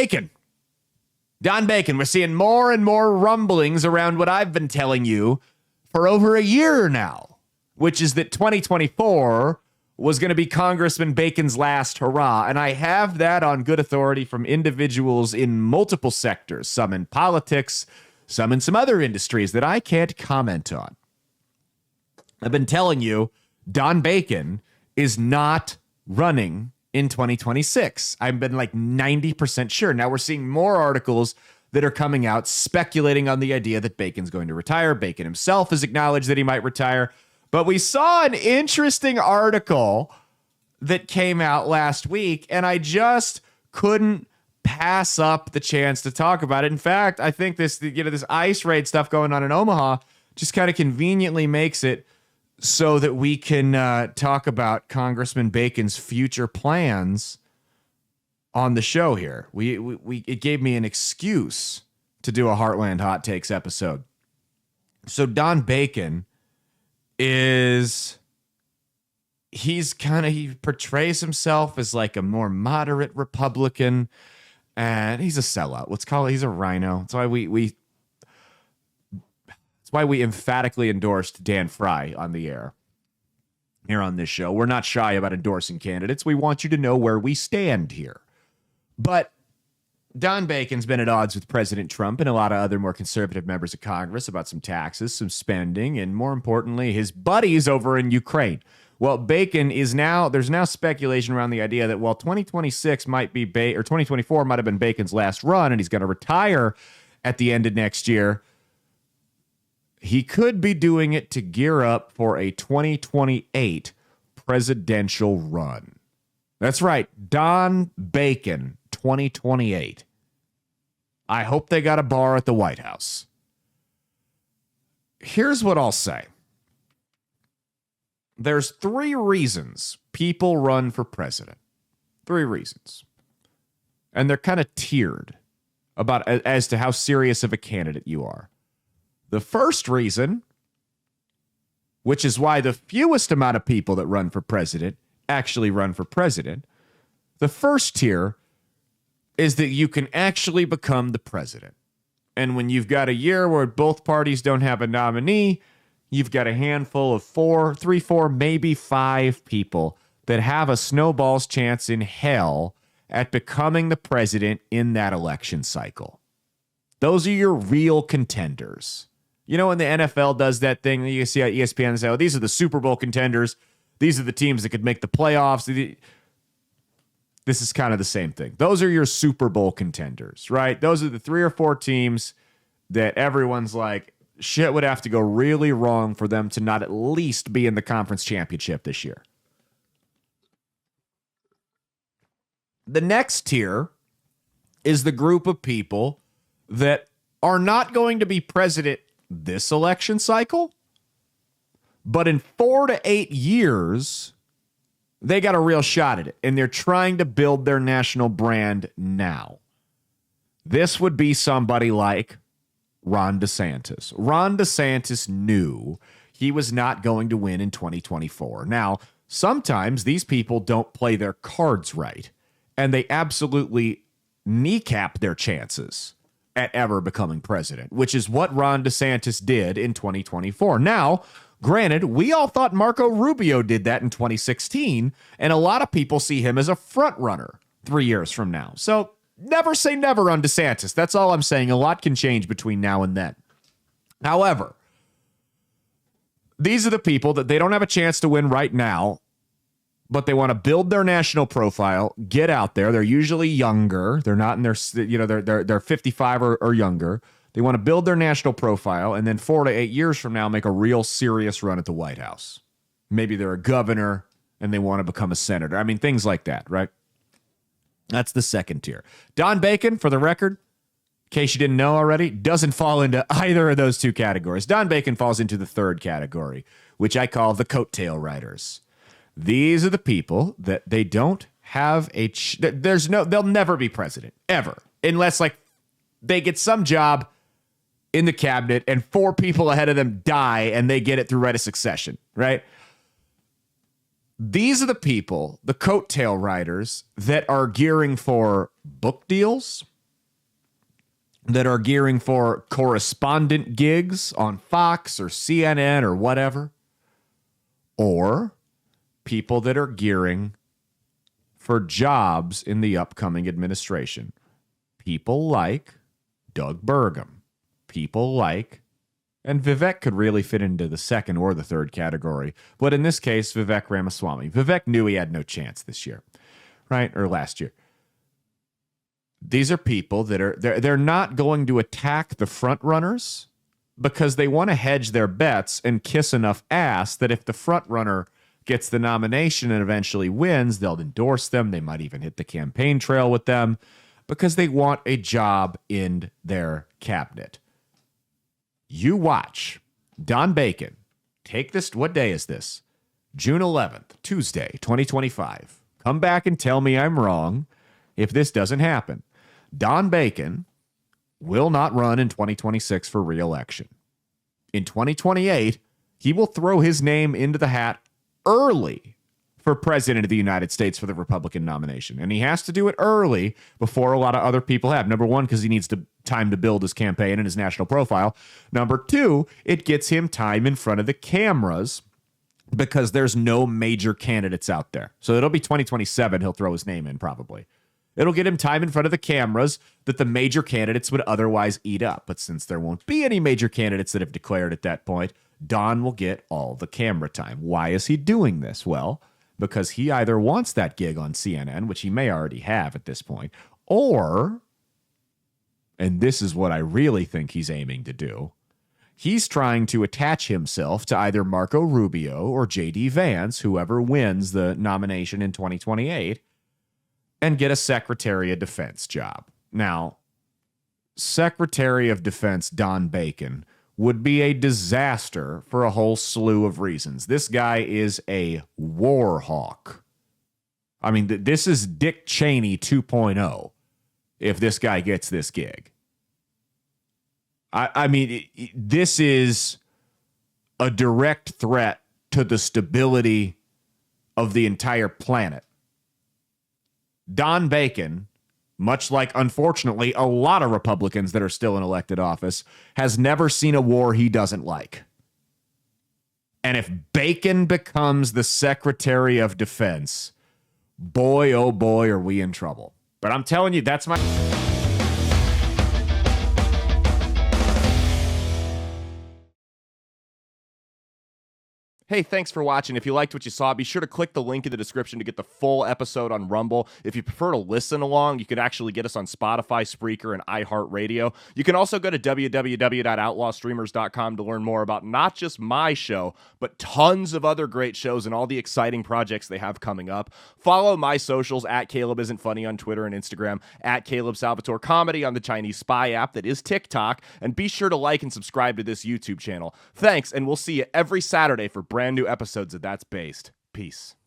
Bacon. Don Bacon. We're seeing more and more rumblings around what I've been telling you for over a year now, which is that 2024 was going to be Congressman Bacon's last hurrah. And I have that on good authority from individuals in multiple sectors, some in politics, some in some other industries that I can't comment on. I've been telling you, Don Bacon is not running in 2026. I've been like 90% sure. Now we're seeing more articles that are coming out speculating on the idea that Bacon's going to retire. Bacon himself has acknowledged that he might retire. But we saw an interesting article that came out last week, and I just couldn't pass up the chance to talk about it. In fact, I think this ICE raid stuff going on in Omaha just kind of conveniently makes it so that we can talk about Congressman Bacon's future plans on the show here. It gave me an excuse to do a Heartland Hot Takes episode. So Don Bacon he portrays himself as like a more moderate Republican, and he's a sellout. Let's call it, he's a rhino. That's why we emphatically endorsed Dan Fry on the air here on this show. We're not shy about endorsing candidates. We want you to know where we stand here. But Don Bacon's been at odds with President Trump and a lot of other more conservative members of Congress about some taxes, some spending, and more importantly, his buddies over in Ukraine. Well, Bacon there's now speculation around the idea that, 2026 might be, or 2024 might have been Bacon's last run, and he's going to retire at the end of next year. He could be doing it to gear up for a 2028 presidential run. That's right, Don Bacon, 2028. I hope they got a bar at the White House. Here's what I'll say. There's 3 reasons people run for president. 3 reasons. And they're kind of tiered as to how serious of a candidate you are. The first reason, which is why the fewest amount of people that run for president actually run for president, the first tier is that you can actually become the president. And when you've got a year where both parties don't have a nominee, you've got a handful of 4, maybe 5 people that have a snowball's chance in hell at becoming the president in that election cycle. Those are your real contenders. You know, when the NFL does that thing, you see on ESPN and say, these are the Super Bowl contenders. These are the teams that could make the playoffs. This is kind of the same thing. Those are your Super Bowl contenders, right? Those are the 3 or 4 teams that everyone's like, shit would have to go really wrong for them to not at least be in the conference championship this year. The next tier is the group of people that are not going to be president this election cycle, but in 4 to 8 years, they got a real shot at it, and they're trying to build their national brand now. This would be somebody like Ron DeSantis. Ron DeSantis knew he was not going to win in 2024. Now, sometimes these people don't play their cards right, and they absolutely kneecap their chances at ever becoming president, which is what Ron DeSantis did in 2024. Now, granted, we all thought Marco Rubio did that in 2016, and a lot of people see him as a front runner 3 years from now. So never say never on DeSantis. That's all I'm saying. A lot can change between now and then. However, these are the people that they don't have a chance to win right now, but they want to build their national profile, get out there. They're usually younger. They're not in their, they're 55 or younger. They want to build their national profile, and then 4 to 8 years from now, make a real serious run at the White House. Maybe they're a governor and they want to become a senator. I mean, things like that, right? That's the second tier. Don Bacon, for the record, in case you didn't know already, doesn't fall into either of those 2 categories. Don Bacon falls into the third category, which I call the coattail riders. These are the people that they don't have they'll never be president, ever, unless like they get some job in the cabinet and 4 people ahead of them die and they get it through right of succession, right? These are the people, the coattail riders, that are gearing for book deals, that are gearing for correspondent gigs on Fox or CNN or whatever, or people that are gearing for jobs in the upcoming administration. People like Doug Burgum. People like, and Vivek could really fit into the second or the third category, but in this case, Vivek Ramaswamy. Vivek knew he had no chance this year, right? Or last year. These are people that are, they're not going to attack the front runners because they want to hedge their bets and kiss enough ass that if the front runner gets the nomination and eventually wins, they'll endorse them. They might even hit the campaign trail with them because they want a job in their cabinet. You watch Don Bacon take this. What day is this? June 11th, Tuesday, 2025. Come back and tell me I'm wrong if this doesn't happen. Don Bacon will not run in 2026 for re-election. In 2028, he will throw his name into the hat early for president of the United States for the Republican nomination. And he has to do it early before a lot of other people have. Number one, because he needs time to build his campaign and his national profile. Number two, it gets him time in front of the cameras because there's no major candidates out there. So it'll be 2027 he'll throw his name in probably. It'll get him time in front of the cameras that the major candidates would otherwise eat up. But since there won't be any major candidates that have declared at that point, Don will get all the camera time. Why is he doing this? Well, because he either wants that gig on CNN, which he may already have at this point, or, and this is what I really think he's aiming to do, he's trying to attach himself to either Marco Rubio or J.D. Vance, whoever wins the nomination in 2028, and get a Secretary of Defense job. Now, Secretary of Defense Don Bacon would be a disaster for a whole slew of reasons. This guy is a war hawk. I mean, this is Dick Cheney 2.0 if this guy gets this gig. I mean, this is a direct threat to the stability of the entire planet. Don Bacon, much like, unfortunately, a lot of Republicans that are still in elected office, has never seen a war he doesn't like. And if Bacon becomes the Secretary of Defense, boy, oh boy, are we in trouble. But I'm telling you, that's my... Hey, thanks for watching. If you liked what you saw, be sure to click the link in the description to get the full episode on Rumble. If you prefer to listen along, you could actually get us on Spotify, Spreaker, and iHeartRadio. You can also go to www.outlawstreamers.com to learn more about not just my show, but tons of other great shows and all the exciting projects they have coming up. Follow my socials at Caleb Isn't Funny on Twitter and Instagram, at Caleb Salvatore Comedy on the Chinese spy app that is TikTok, and be sure to like and subscribe to this YouTube channel. Thanks, and we'll see you every Saturday for brand new episodes of That's Based. Peace.